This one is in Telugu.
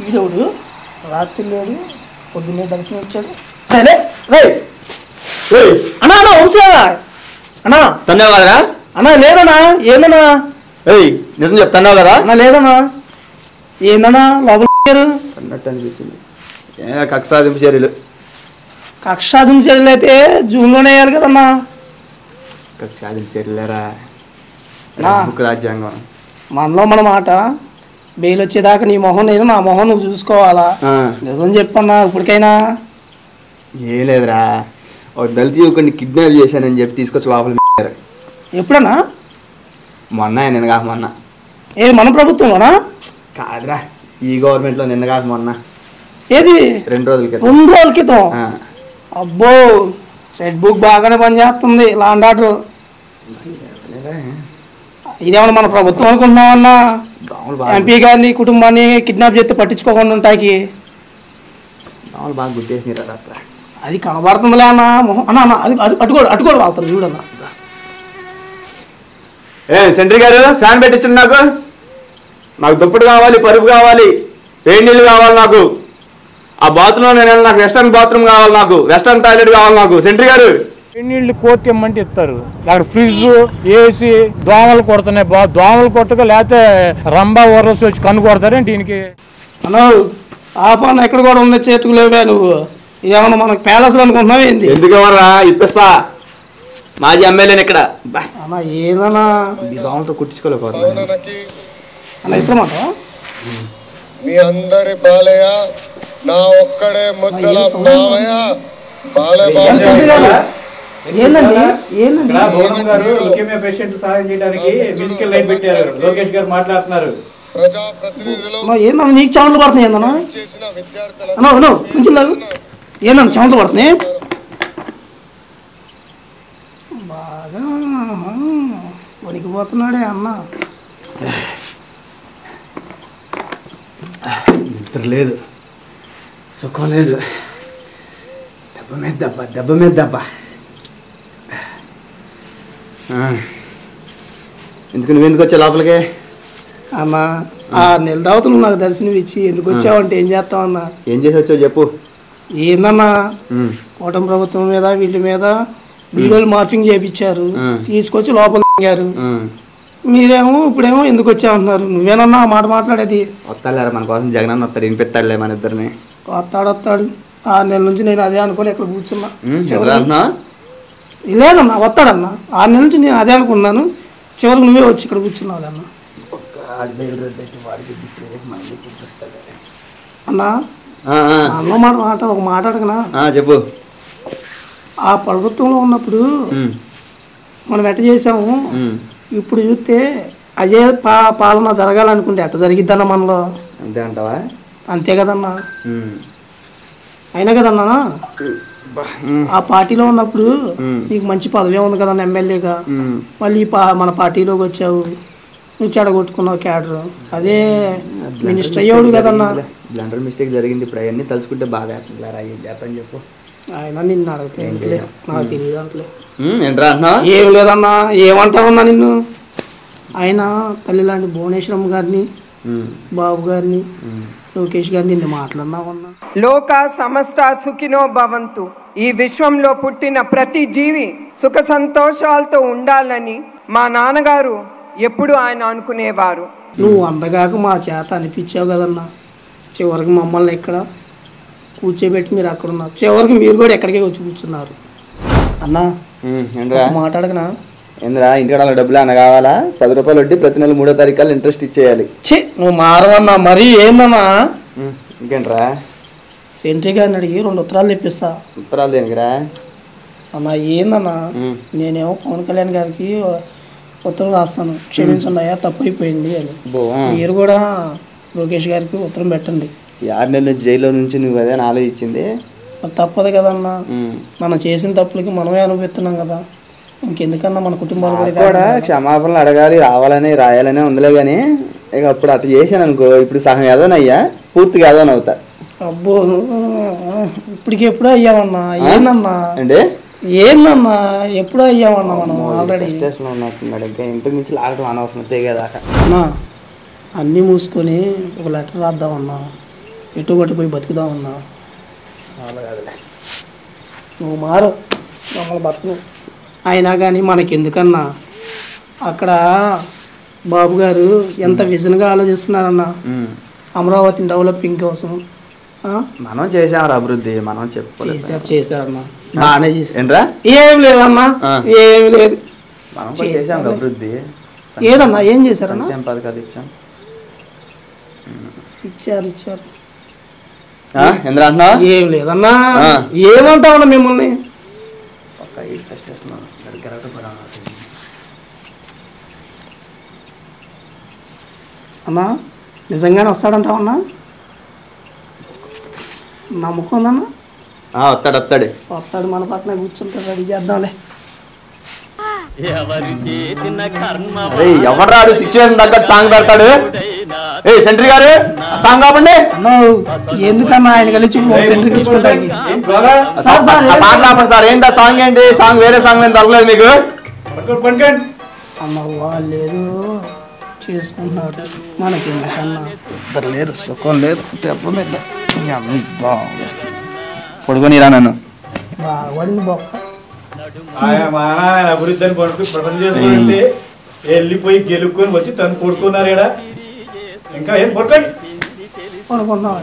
వీడవుడు రాత్రి లేడు పొద్దున్నే దర్శనం వచ్చాడు. అన్నా అన్నా వంశా అన్నా తన్నావు కదా అన్నా? లేదన్నా. ఏందన్నా? నిజం చెప్తున్నావు కదా? అన్నా లేదన్నా. ఏందన్నా లోపల అన్నట్టు అనిపించింది. కక్షాదింపు చర్యలు. కక్షాదింపు చర్యలు అయితే జూన్లోనే వేయాలి కదన్నా. కక్షాదింపు చర్యలేరా రాజ్యాంగం. మనలో మన మాట బెయిల్ వచ్చేదాకా నీ మొహం నేను నా మొహం నువ్వు చూసుకోవాలా. నిజం చెప్పన్నా ఇప్పటికైనా. ఏం లేదురా, ఒక దళిత యువకుడిని కిడ్నాప్ చేశానని చెప్పి తీసుకొచ్చి లోపల. ఎప్పుడన్నా? మొన్న నిన్న కాక మొన్న. ఏది మన ప్రభుత్వంలోనా? కాదురా, ఈ గవర్నమెంట్లో నిన్న కాక మొన్న. ఏది 2 రోజుల క్రితం. 2 రోజుల క్రితం. అబ్బో రెడ్ బుక్ బాగానే పనిచేస్తుంది. లాండ్ ఆర్డర్ ఇదేమన్నా మన ప్రభుత్వం అనుకుంటున్నామన్నా? ఎంపీ గారిని కుటుంబాన్ని కిడ్నాప్ చేస్తే పట్టించుకోకుండా ఉంటాయి. బాగా గుర్తేసినారా రాత్ర. అది కనబడుతుందిలే అన్న మొహం. అన్న అన్న అది అటుకోడు వాళ్తారు చూడన్నా. సెంట్రీ గారు ఫ్యాన్ పెట్టించండి. నాకు దుప్పటి కావాలి, పరుపు కావాలి, వేడి నీళ్ళు కావాలి. నాకు ఆ బాత్రూంలో నేను నాకు వెస్టర్న్ బాత్రూమ్ కావాలి, నాకు వెస్టర్న్ టాయిలెట్ కావాలి. నాకు సెంట్రీ గారు నీళ్ళు కోర్టు ఇమ్మంటే ఇస్తారు. అక్కడ ఫ్రిడ్జ్ ఏసీ దోమలు కొడుతున్నాయి. దోమలు కొట్టక లేకపోతే రంబా ఊరసి వచ్చి కన్ను కొడతారేంటి దీనికి? అన్నా ఆ పని ఎక్కడ కూడా ఉన్న చేతుకు లేవా నువ్వు? ఏమన్నా మనకు ప్యాలెస్ అనుకుంటున్నావు ఏంది? ఎందుకెవరా ఇప్పిస్తా, మాజీ ఎమ్మెల్యేని ఇక్కడ. అన్నా ఏదన్నా దోమలతో కుట్టించుకోలేకపోతున్నా అన్న ఇస్తామంట. మీ అందరి బాలయ్య నా ఒక్కడే ముద్దల బాలయ్య. ఏందండి ఏందండి పేషెంట్లు సహాయం చేయడానికి ఫిజికల్ లైట్ పెట్టారు. లోకేష్ గారు మాట్లాడుతున్నారు. ఏందన్నా నీకు చెమటలు పడుతున్నాయి? ఏందన్నా అన్నా కొంచెం లాగు. ఏందన్నా చెమటలు పడుతున్నాయి బాగా? వణికిపోతున్నాడే అన్న. నిద్ర లేదు, సుఖం లేదు, దెబ్బ మీద దెబ్బ, దెబ్బ మీద దెబ్బ. నువ్వెందుకు వచ్చావు లోపలికి? అన్నా 6 నెలల తర్వాత నువ్వు నాకు దర్శనం ఇచ్చి ఎందుకు వచ్చావంటే ఏం చేస్తావన్నా? ఏం చేసి వచ్చావు చెప్పు. ఏందన్నా కూటమి ప్రభుత్వం మీద వీళ్ళ మీద వీడియోలు మార్ఫింగ్ చేయించారు, తీసుకొచ్చి లోపల గారు. మీరేమో ఇప్పుడేమో ఎందుకు వచ్చావంటున్నారు? నువ్వేనన్నా ఆ మాట మాట్లాడేది? వస్తాడులేరా మన కోసం, జగన్ అన్న వస్తాడు, వినిపిస్తాడులే మన ఇద్దరిని. వస్తాడు 6 నెలల నుంచి నేను అదే అనుకోని ఇక్కడ కూర్చున్నా. లేదన్నా వస్తాడన్నా. 6 నెలల నుంచి నేను అదే అనుకున్నాను. చివరికి నువ్వే వచ్చి ఇక్కడ కూర్చున్నావు అన్న. అన్నా అన్న మాట ఒక మాట అడగనా? చెప్పు. ఆ ప్రభుత్వంలో ఉన్నప్పుడు మనం ఎట్ట చేసాము, ఇప్పుడు చూస్తే అదే పాలన జరగాలనుకుంటే ఎట్ట జరిగిద్దన్నా మనలో? అంతే అంటావా? అంతే కదన్నా. అయినా కదన్నా ఆ పార్టీలో ఉన్నప్పుడు నీకు మంచి పదవి ఉంది కదన్నా ఎమ్మెల్యేగా. మళ్ళీ మన పార్టీలోకి వచ్చావు, నువ్వు చెడగొట్టుకున్నావు క్యాడర్. అదే మినిస్టర్ అయ్యాడు కదన్నా. బ్లండర్ మిస్టేక్ జరిగింది. ఇప్పుడు అవన్నీ తలుచుకుంటే బాగా అవుతుందిరా. ఏం చేస్తాను చెప్పు. ఆయన నిన్ను అడిగితే నాకు తెలియదు అంటలే. ఏంట్రా అన్నా? ఏం లేదన్నా. ఏమంటావన్నా నిన్ను? ఆయన తల్లి లాంటి భువనేశ్వరమ్మ గారిని, బాబు గారిని, లోకేష్ గారిని నిన్ను మాట్లాడినావన్నా. లోక సమస్త సుఖినో భవంతు. ఈ విశ్వంలో పుట్టిన ప్రతి జీవి సుఖ సంతోషాలతో ఉండాలని మా నాన్నగారు ఎప్పుడు ఆయన అనుకునేవారు. నువ్వు అందగాక మా చేత అనిపించావు కదన్నా. చివరికి మమ్మల్ని ఇక్కడ కూర్చోబెట్టి మీరు అక్కడ ఉన్నారు. చివరికి మీరు కూడా ఎక్కడికే వచ్చి కూర్చున్నారు అన్నా. మాట్లాడకనా? ఏంద్రా ఇంటికాడ డబ్బులు అన్న కావాలా? 10 రూపాయలు వడ్డీ, ప్రతి నెల 3వ తారీఖు ఇంట్రెస్ట్ ఇచ్చేయాలి. నువ్వు మారవన్నా. మరి ఏందన్నా? ఇంకేంట్రా? సెంట్రీ గారిని అడిగి 2 ఉత్తరాలు తెప్పిస్తా. ఉత్తరాలు దేనికిరా అన్నా? ఏందన్నా నేనేమో పవన్ కళ్యాణ్ గారికి ఉత్తరం రాస్తాను, క్షమించండి అయ్యా తప్పు అయిపోయింది అని. మీరు కూడా లోకేష్ గారికి ఉత్తరం పెట్టండి. 6 నెలల నుంచి జైల్లో నుంచి నువ్వు అదే ఆలోచించింది. తప్పదు కదన్నా. మనం చేసిన తప్పులకి మనమే అనుభవిస్తున్నాం కదా. ఇంకెందుకన్నా మన కుటుంబాలు కూడా క్షమాపణలు అడగాలి, రావాలని రాయాలనే ఉందిలే. కానీ ఇక అప్పుడు అట్లా చేశాను అనుకో, ఇప్పుడు సగం ఏదోనయ్యా, పూర్తిగా ఏదోనవుతా. అబ్బో ఇప్పటికి ఎప్పుడో అయ్యామన్నా. ఏందన్నా అంటే ఏందన్నా ఎప్పుడో అయ్యామన్నా మనం ఆల్రెడీ. స్టేషన్లో ఉన్నట్టున్నాడు. ఇంకా ఇంతకు మించి లాగడం అనవసరం తెగేదాకా. అన్నా అన్నీ మూసుకొని ఒక లెటర్ రాద్దామన్నా. ఎటు కొట్టిపోయి బతుకుదామన్నా. నువ్వు మారు మమ్మల్ని బతుకు. అయినా కానీ మనకెందుకన్నా అక్కడ బాబు గారు ఎంత విజన్గా ఆలోచిస్తున్నారన్నా అమరావతిని డెవలపింగ్ కోసం. మనం చేసాం అభివృద్ధి, మనం చేశారన్నా, బాగానే చేశారా? ఏం లేదన్నా, ఏమి లేదు. మనం చేసాం అభివృద్ధి. ఏదన్నా ఏం చేశారన్నా? పథకాలు ఇచ్చాం. ఇచ్చారు. ఎందుకు అంటున్నా? ఏం లేదన్నా. ఏమంటామన్నా మిమ్మల్ని? అన్నా నిజంగానే వస్తాడంటావన్నా? నమ్మకం ఉందన్నా? వస్తాడు, మన పక్కన కూర్చుంటాడు, రెడీ చేద్దాంలే. ఎవరు సిచ్యువేషన్ తగ్గట్టు సాంగ్ పెడతాడు. సెంట్రీ గారు సాంగ్ కాపండి. ఎందుకన్నా ఆయన కలిసి సెంట్రీకి ఇచ్చుకుంటాకి పాటలు ఆపండి సార్. ఏంటా సాంగ్? ఏంటి సాంగ్? వేరే సాంగ్ ఏం తగ్గలేదు మీకు? అమ్మ వాళ్ళు ఏదో చేసుకుంటున్నారు, మనకి ఎందుకన్నా? లేదు, సుఖం లేదు, దెబ్బ మీద పడుకోనిరా నన్ను. పడింది బొక్క. అభివృద్ధి అని పని చేసుకుంటే వెళ్ళిపోయి గెలుక్కొని వచ్చి తను కొడుకున్నారు. ఇంకా ఏం పడుకోండి. పడుకున్నాం.